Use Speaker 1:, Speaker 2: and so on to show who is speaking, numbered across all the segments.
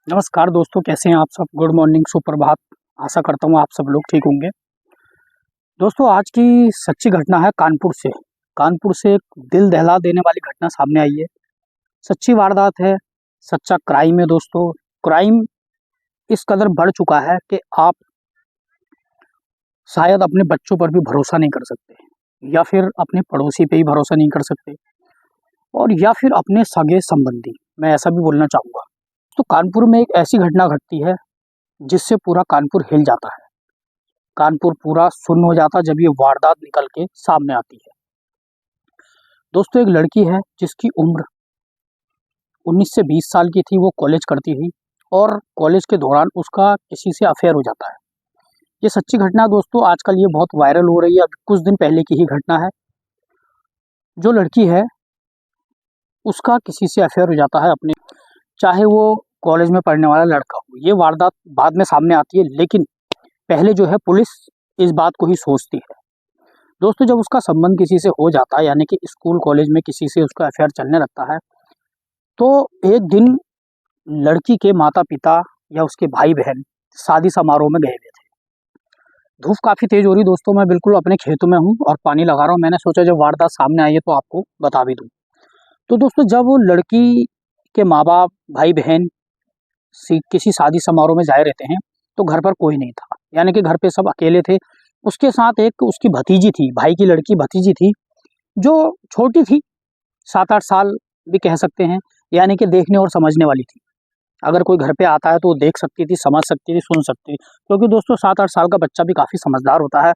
Speaker 1: नमस्कार दोस्तों, कैसे हैं आप सब। गुड मॉर्निंग, सुप्रभात। आशा करता हूँ आप सब लोग ठीक होंगे। दोस्तों, आज की सच्ची घटना है कानपुर से एक दिल दहला देने वाली घटना सामने आई है। सच्ची वारदात है, सच्चा क्राइम है दोस्तों। क्राइम इस कदर बढ़ चुका है कि आप शायद अपने बच्चों पर भी भरोसा नहीं कर सकते, या फिर अपने पड़ोसी पे ही भरोसा नहीं कर सकते, और या फिर अपने सगे संबंधी, मैं ऐसा भी बोलना चाहूँगा। तो कानपुर में एक ऐसी घटना घटती है जिससे पूरा कानपुर हिल जाता है। कानपुर पूरा सुन्न हो जाता जब ये वारदात निकल के सामने आती है। दोस्तों, एक लड़की है जिसकी उम्र 19 से 20 साल की थी। वो कॉलेज करती थी और कॉलेज के दौरान उसका किसी से अफेयर हो जाता है। ये सच्ची घटना दोस्तों, आजकल ये बहुत वायरल हो रही है। अभी कुछ दिन पहले की ही घटना है। जो लड़की है उसका किसी से अफेयर हो जाता है अपने, चाहे वो कॉलेज में पढ़ने वाला लड़का हो। ये वारदात बाद में सामने आती है, लेकिन पहले जो है पुलिस इस बात को ही सोचती है। दोस्तों, जब उसका संबंध किसी से हो जाता है, यानी कि स्कूल कॉलेज में किसी से उसका अफेयर चलने लगता है, तो एक दिन लड़की के माता पिता या उसके भाई बहन शादी समारोह में गए हुए थे। धूप काफ़ी तेज हो रही दोस्तों, मैं बिल्कुल अपने खेतों में हूँ और पानी लगा रहा हूँ। मैंने सोचा जब वारदात सामने आई है तो आपको बता भी दूँ। तो दोस्तों, जब वो लड़की के माँ बाप, भाई बहन किसी शादी समारोह में जाए रहते हैं, तो घर पर कोई नहीं था, यानी कि घर पे सब अकेले थे। उसके साथ एक उसकी भतीजी थी, भाई की लड़की भतीजी थी, जो छोटी थी, 7-8 साल भी कह सकते हैं, यानी कि देखने और समझने वाली थी। अगर कोई घर पे आता है तो वो देख सकती थी, समझ सकती थी, सुन सकती थी, क्योंकि दोस्तों 7-8 साल का बच्चा भी काफ़ी समझदार होता है,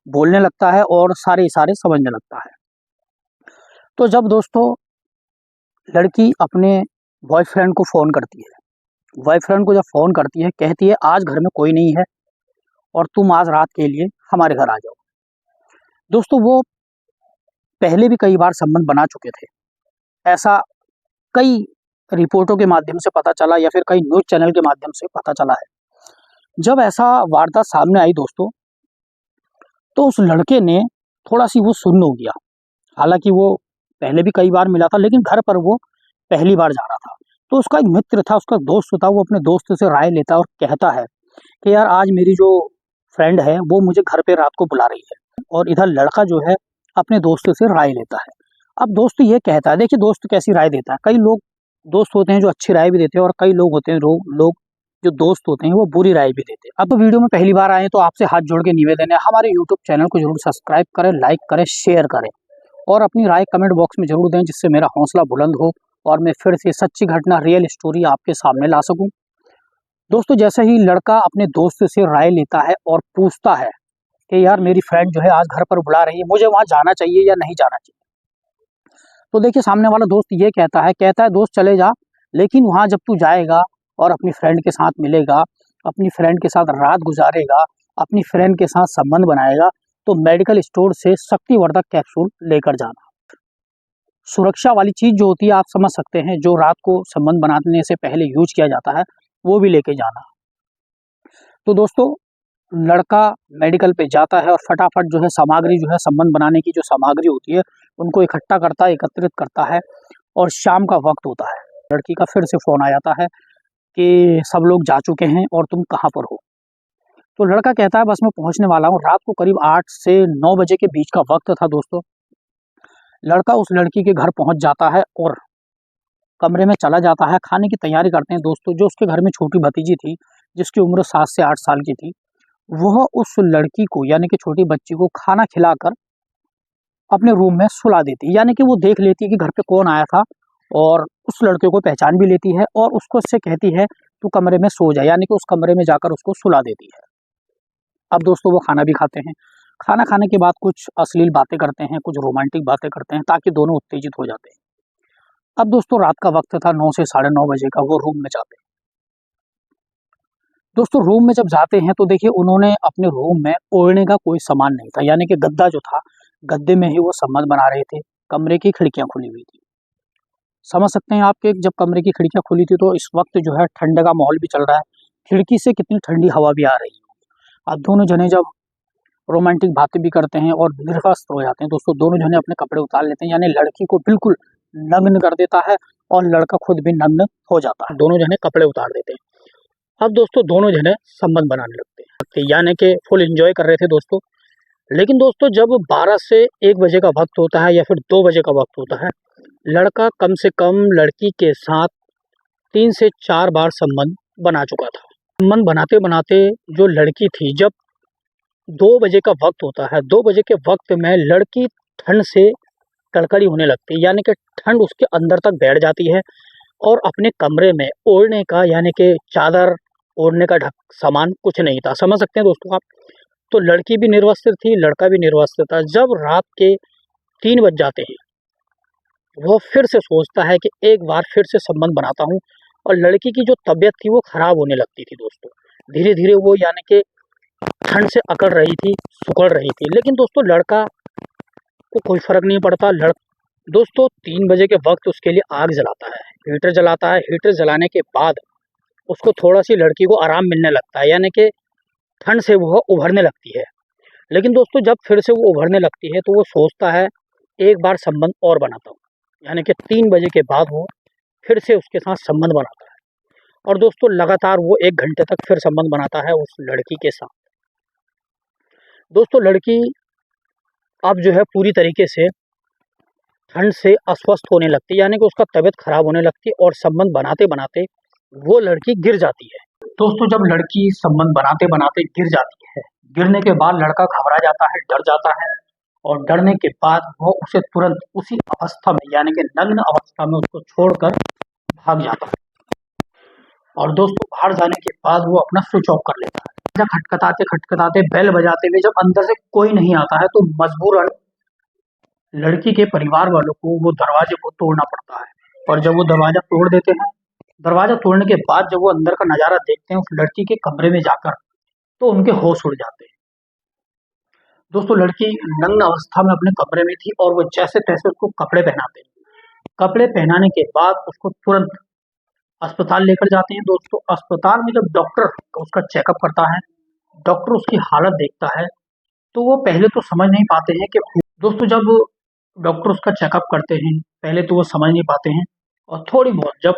Speaker 1: बोलने लगता है और सारे इशारे समझने लगता है। तो जब दोस्तों लड़की अपने बॉयफ्रेंड को फ़ोन करती है, बॉयफ्रेंड को जब फ़ोन करती है, कहती है आज घर में कोई नहीं है और तुम आज रात के लिए हमारे घर आ जाओ। दोस्तों, वो पहले भी कई बार संबंध बना चुके थे। ऐसा कई रिपोर्टों के माध्यम से पता चला, या फिर कई न्यूज़ चैनल के माध्यम से पता चला है। जब ऐसा वारदात सामने आई दोस्तों, तो उस लड़के ने थोड़ा-सी वो सुन्न हो गया। हालाँकि वो पहले भी कई बार मिला था, लेकिन घर पर वो पहली बार जा रहा था। तो उसका एक मित्र था, उसका दोस्त था, वो अपने दोस्त से राय लेता है और कहता है कि यार आज मेरी जो फ्रेंड है वो मुझे घर पे रात को बुला रही है। और इधर लड़का जो है अपने दोस्त से राय लेता है। अब दोस्त ये कहता है, देखिए दोस्त कैसी राय देता है। कई लोग दोस्त होते हैं जो अच्छी राय भी देते हैं, और कई लोग होते हैं लोग जो दोस्त होते हैं वो बुरी राय भी देते हैं। अब तो वीडियो में पहली बार आए हैं तो आपसे हाथ जोड़ के निवेदन है, हमारे यूट्यूब चैनल को जरूर सब्सक्राइब करें, लाइक करें, शेयर करें, और अपनी राय कमेंट बॉक्स में जरूर दें, जिससे मेरा हौसला बुलंद हो और मैं फिर से सच्ची घटना, रियल स्टोरी आपके सामने ला सकूं। दोस्तों, जैसे ही लड़का अपने दोस्त से राय लेता है और पूछता है कि यार मेरी फ्रेंड जो है आज घर पर बुला रही है, मुझे वहाँ जाना चाहिए या नहीं जाना चाहिए, तो देखिए सामने वाला दोस्त ये कहता है दोस्त चले जा, लेकिन वहाँ जब तू जाएगा और अपनी फ्रेंड के साथ मिलेगा, अपनी फ्रेंड के साथ रात गुजारेगा, अपनी फ्रेंड के साथ संबंध बनाएगा, तो मेडिकल स्टोर से शक्तिवर्धक कैप्सूल लेकर जाना। सुरक्षा वाली चीज़ जो होती है आप समझ सकते हैं, जो रात को संबंध बनाने से पहले यूज किया जाता है, वो भी लेके जाना। तो दोस्तों, लड़का मेडिकल पे जाता है और फटाफट जो है सामग्री, जो है संबंध बनाने की जो सामग्री होती है, उनको इकट्ठा करता है, एकत्रित करता है, और शाम का वक्त होता है। लड़की का फिर से फ़ोन आ जाता है कि सब लोग जा चुके हैं और तुम कहाँ पर हो। तो लड़का कहता है बस मैं पहुँचने वाला हूँ। रात को करीब 8 से 9 बजे के बीच का वक्त था दोस्तों। लड़का उस लड़की के घर पहुँच जाता है और कमरे में चला जाता है, खाने की तैयारी करते हैं दोस्तों। जो उसके घर में छोटी भतीजी थी, जिसकी उम्र 7 से 8 साल की थी, वह उस लड़की को, यानी कि छोटी बच्ची को खाना खिलाकर अपने रूम में सुला देती है। यानी कि वो देख लेती है कि घर पे कौन आया था, और उस लड़के को पहचान भी लेती है और उसको उससे कहती है तू कमरे में सो जा, यानी कि उस कमरे में जाकर उसको सुला देती है। अब दोस्तों वो खाना भी खाते हैं। खाना खाने के बाद कुछ अश्लील बातें करते हैं, कुछ रोमांटिक बातें करते हैं, ताकि दोनों उत्तेजित हो जाते हैं। अब दोस्तों रात का वक्त था, 9 से साढ़े 9 बजे का। वो रूम में जाते हैं। दोस्तों रूम में जब जाते हैं तो देखिए उन्होंने अपने रूम में ओढ़ने का कोई सामान नहीं था, यानी कि गद्दा जो था, गद्दे में ही वो संबंध बना रहे थे। कमरे की खिड़कियां खुली हुई थी। समझ सकते हैं आपके, जब कमरे की खिड़कियां खुली थी तो इस वक्त जो है ठंड का माहौल भी चल रहा है, खिड़की से कितनी ठंडी हवा भी आ रही है। अब दोनों जने जब रोमांटिक बातें भी करते हैं और निर्वस्त्र हो जाते हैं दोस्तों, दोनों जने अपने कपड़े उतार लेते हैं, यानी लड़की को बिल्कुल नग्न कर देता है और लड़का खुद भी नग्न हो जाता है। दोनों जने कपड़े उतार देते हैं। अब दोस्तों दोनों जने संबंध बनाने लगते हैं, यानी कि फुल एंजॉय कर रहे थे दोस्तों। लेकिन दोस्तों जब 12 से 1 बजे का वक्त होता है या फिर 2 बजे का वक्त होता है, लड़का कम से कम लड़की के साथ 3 से 4 बार संबंध बना चुका था। संबंध बनाते बनाते जो लड़की थी, जब 2 बजे का वक्त होता है, 2 बजे के वक्त में लड़की ठंड से कड़कड़ी होने लगती है, यानी कि ठंड उसके अंदर तक बैठ जाती है और अपने कमरे में ओढ़ने का, यानी कि चादर ओढ़ने का ढक सामान कुछ नहीं था। समझ सकते हैं दोस्तों आप। तो लड़की भी निर्वस्त्र थी, लड़का भी निर्वस्त्र था। जब रात के 3 बज जाते हैं, वो फिर से सोचता है कि एक बार फिर से संबंध बनाता हूँ, और लड़की की जो तबीयत थी वो खराब होने लगती थी दोस्तों। धीरे धीरे वो, यानी कि ठंड से अकड़ रही थी, सुकड़ रही थी। लेकिन दोस्तों लड़का को कोई फर्क नहीं पड़ता। दोस्तों 3 बजे के वक्त उसके लिए आग जलाता है, हीटर जलाता है। हीटर जलाने के बाद उसको थोड़ा सी लड़की को आराम मिलने लगता है, यानी कि ठंड से वो उभरने लगती है। लेकिन दोस्तों जब फिर से वो उभरने लगती है तो वो सोचता है एक बार संबंध और बनाता हूँ, यानी कि 3 बजे के बाद वो फिर से उसके साथ संबंध बनाता है। और दोस्तों लगातार वो 1 घंटे तक फिर संबंध बनाता है उस लड़की के साथ। दोस्तों लड़की अब जो है पूरी तरीके से ठंड से अस्वस्थ होने लगती है, यानी कि उसका तबीयत खराब होने लगती है, और संबंध बनाते बनाते वो लड़की गिर जाती है। दोस्तों जब लड़की संबंध बनाते बनाते गिर जाती है, गिरने के बाद लड़का घबरा जाता है, डर जाता है, और डरने के बाद वो उसे तुरंत उसी अवस्था में, यानी कि नग्न अवस्था में उसको छोड़कर भाग जाता है। और दोस्तों बाहर जाने के बाद वो अपना स्विच ऑफ कर लेता है। जब खटखटाते खटखटाते बेल बजाते हुए जब अंदर से कोई नहीं आता है, तो मजबूरन लड़की के परिवार वालों को वो दरवाजे को तोड़ना पड़ता है। और जब वो दरवाजा तोड़ देते हैं, दरवाजा तोड़ने के बाद जब वो अंदर का नजारा देखते हैं उस लड़की के कमरे में जाकर, तो उनके होश उड़ जाते हैं। दोस्तों लड़की नग्न अवस्था में अपने कमरे में थी, और वो जैसे तैसे उसको कपड़े पहनाते हैं। कपड़े पहनाने के बाद उसको तुरंत अस्पताल लेकर जाते हैं। दोस्तों अस्पताल में जब डॉक्टर उसका चेकअप करता है, डॉक्टर उसकी हालत देखता है, तो वो पहले तो समझ नहीं पाते हैं कि, दोस्तों जब डॉक्टर उसका चेकअप करते हैं पहले तो वो समझ नहीं पाते हैं, और थोड़ी बहुत जब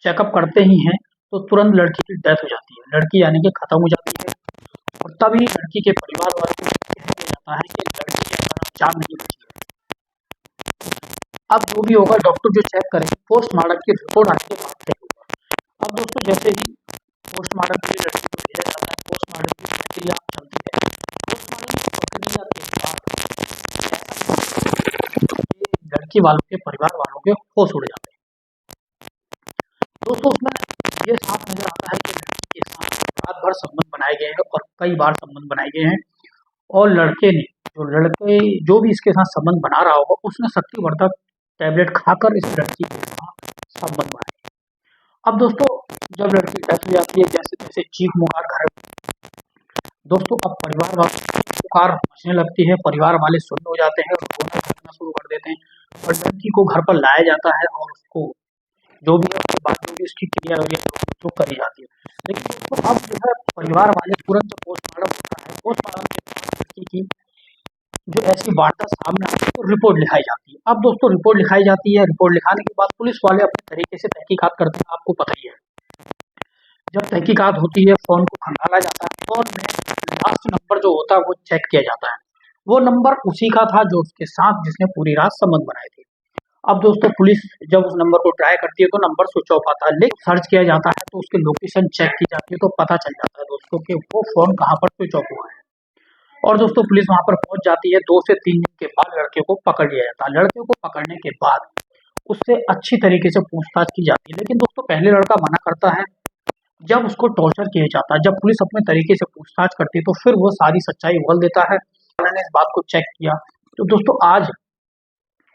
Speaker 1: चेकअप करते ही हैं तो तुरंत लड़की की डेथ हो जाती है, लड़की यानी कि खत्म हो जाती है। और तभी लड़की के परिवार वालों को कह दिया जाता है कि लड़की के अंदर जान नहीं बची है। अब जो भी होगा डॉक्टर जो चेक करेंगे, पोस्टमार्टम की रिपोर्ट आने के बाद तय होगा। अब दोस्तों जैसे ही पोस्टमार्टम के लिए लड़की को भेजा जाता है, पोस्टमार्टम की प्रक्रिया चलती है। पोस्टमार्टम की प्रक्रिया के बाद लड़की वालों के परिवार वालों के होश उड़ जाते हैं। दोस्तों उसमें ये साफ नजर आता है कि लड़की के साथ रात भर संबंध बनाए गए हैं, और कई बार संबंध बनाए गए हैं, और लड़के जो भी इसके साथ संबंध बना रहा होगा उसने शक्तिवर्धक टैबलेट खाकर इस लड़की के साथ संबंध बनाए। अब दोस्तों जब लड़की डेथ हो जाती है, जैसे तैसे चीख पुकार घर, दोस्तों अब परिवार वालों की पुकार मचने लगती है। परिवार वाले सुन्न हो जाते हैं और रोना धोना शुरू कर देते हैं, और लड़की को घर पर लाया जाता है, और उसको जो भी है उसके बाद जो भी उसकी क्रिया वगैरह जो करी जाती है। लेकिन दोस्तों अब जो है परिवार वाले तुरंत पोस्टमार्टम होता है, पोस्टमार्टम के बाद लड़की की जो ऐसी वारदात सामने आती है तो रिपोर्ट लिखाई जाती है। अब दोस्तों रिपोर्ट लिखाई जाती है, रिपोर्ट लिखाने के बाद पुलिस वाले अपने तरीके से तहकीकात करते हैं, आपको पता ही है। जब तहकीकात होती है फ़ोन को खंगाला जाता है, फ़ोन में लास्ट नंबर जो होता है वो चेक किया जाता है, वो नंबर उसी का था जो उसके साथ जिसने पूरी रात संबंध बनाए थे। अब दोस्तों पुलिस जब उस नंबर को ट्राई करती है तो नंबर स्विच ऑफ आता है, लेकिन सर्च किया जाता है तो उसकी लोकेशन चेक की जाती है, तो पता चल जाता है दोस्तों कि वो फ़ोन कहाँ पर स्विच ऑफ हुआ है। और दोस्तों पुलिस वहाँ पर पहुँच जाती है। 2 से 3 दिन के बाद लड़के को पकड़ लिया जाता है। लड़के को पकड़ने के बाद उससे अच्छी तरीके से पूछताछ की जाती है, लेकिन दोस्तों पहले लड़का मना करता है। जब उसको टॉर्चर किया जाता है, जब पुलिस अपने तरीके से पूछताछ करती है तो फिर वो सारी सच्चाई बोल देता है। मैंने इस बात को चेक किया, तो दोस्तों आज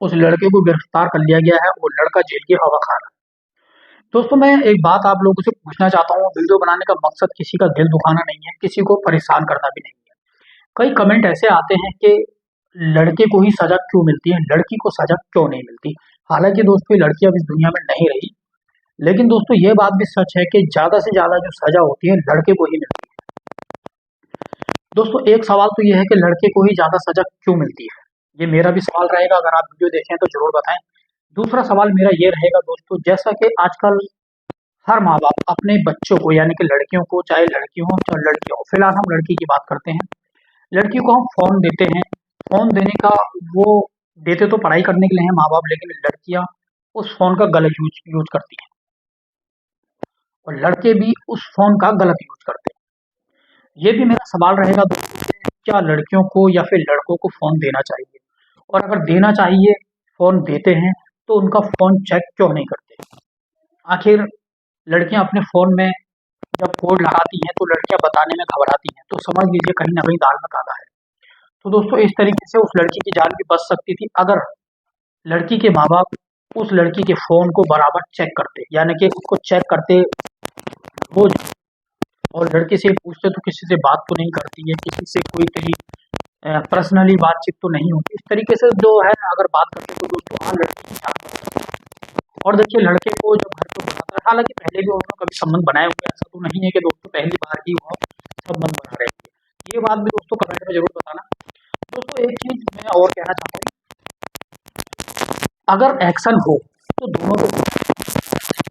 Speaker 1: उस लड़के को गिरफ्तार कर लिया गया है, वो लड़का जेल की हवा खा रहा है। दोस्तों मैं एक बात आप लोगों से पूछना चाहता हूँ, वीडियो बनाने का मकसद किसी का दिल दुखाना नहीं है, किसी को परेशान करना भी नहीं है। कई कमेंट ऐसे आते हैं कि लड़के को ही सजा क्यों मिलती है, लड़की को सजा क्यों नहीं मिलती। हालांकि दोस्तों ये लड़की अब इस दुनिया में नहीं रही, लेकिन दोस्तों ये बात भी सच है कि ज्यादा से ज्यादा जो सजा होती है लड़के को ही मिलती है। दोस्तों एक सवाल तो ये है कि लड़के को ही ज्यादा सजा क्यों मिलती है, ये मेरा भी सवाल रहेगा। अगर आप वीडियो देखें तो जरूर बताएं। दूसरा सवाल मेरा ये रहेगा दोस्तों, जैसा कि आजकल हर माँ बाप अपने बच्चों को यानी कि लड़कियों को, चाहे लड़की हो चाहे लड़की हो, फिलहाल हम लड़की की बात करते हैं। लड़की को हम फ़ोन देते हैं, फ़ोन देने का वो देते तो पढ़ाई करने के लिए हैं माँ बाप, लेकिन लड़कियाँ उस फ़ोन का गलत यूज यूज करती हैं और लड़के भी उस फ़ोन का गलत यूज करते हैं। ये भी मेरा सवाल रहेगा दोस्तों से, क्या लड़कियों को या फिर लड़कों को फ़ोन देना चाहिए? और अगर देना चाहिए, फ़ोन देते हैं, तो उनका फ़ोन चेक क्यों नहीं करते? आखिर लड़कियां अपने फ़ोन में जब कोड लगाती हैं तो लड़कियां बताने में घबराती हैं, तो समझ लीजिए कहीं न कहीं दाल में काला है। तो दोस्तों इस तरीके से उस लड़की की जान भी बच सकती थी अगर लड़की के माँ-बाप उस लड़की के फ़ोन को बराबर चेक करते, यानी कि उसको चेक करते रोज़, और लड़के से पूछते तो किसी से बात तो नहीं करती है, किसी से कोई तेरी पर्सनली बातचीत तो नहीं होती। इस तरीके से जो है ना अगर बात करते तो दोस्तों हाँ, लड़की की जान बच सकती है। और देखिए लड़के को जब घर पे बुलाता है, हालाँकि पहले भी उन्होंने कभी संबंध बनाए हुए हैं, ऐसा तो नहीं है कि दोस्तों पहली बार ही वो संबंध बना रहे हैं। ये बात भी दोस्तों कमेंट में ज़रूर बताना। दोस्तों एक चीज़ मैं और कहना चाहता हूँ, अगर एक्शन हो तो दोनों को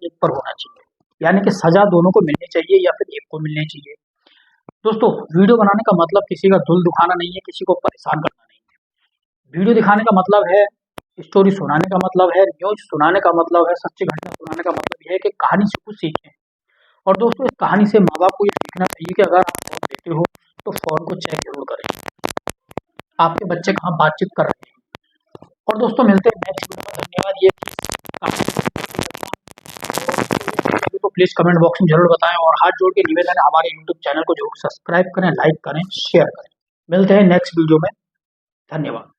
Speaker 1: एक पर होना चाहिए, यानी कि सज़ा दोनों को मिलनी चाहिए या फिर एक को मिलनी चाहिए। दोस्तों वीडियो बनाने का मतलब किसी का दिल दुखाना नहीं है, किसी को परेशान करना नहीं है। वीडियो दिखाने का मतलब है, स्टोरी सुनाने का मतलब है, न्यूज़ सुनाने का मतलब है, सच्ची घटना सुनाने का मतलब ये है कि कहानी से कुछ सीखें। और दोस्तों इस कहानी से माँ-बाप को ये सीखना चाहिए कि अगर आप फ़ोन देते हो, तो फ़ोन को चेक ज़रूर करें। आपके बच्चे कहाँ बातचीत कर रहे हैं। और दोस्तों मिलते हैं नेक्स्ट वीडियो में। धन्यवाद। ये तो प्लीज़ कमेंट बॉक्स में ज़रूर बताएँ और हाथ जोड़ के निवेदन है हमारे यूट्यूब चैनल को ज़रूर सब्सक्राइब करें, लाइक करें, शेयर करें। मिलते हैं नेक्स्ट वीडियो में। धन्यवाद।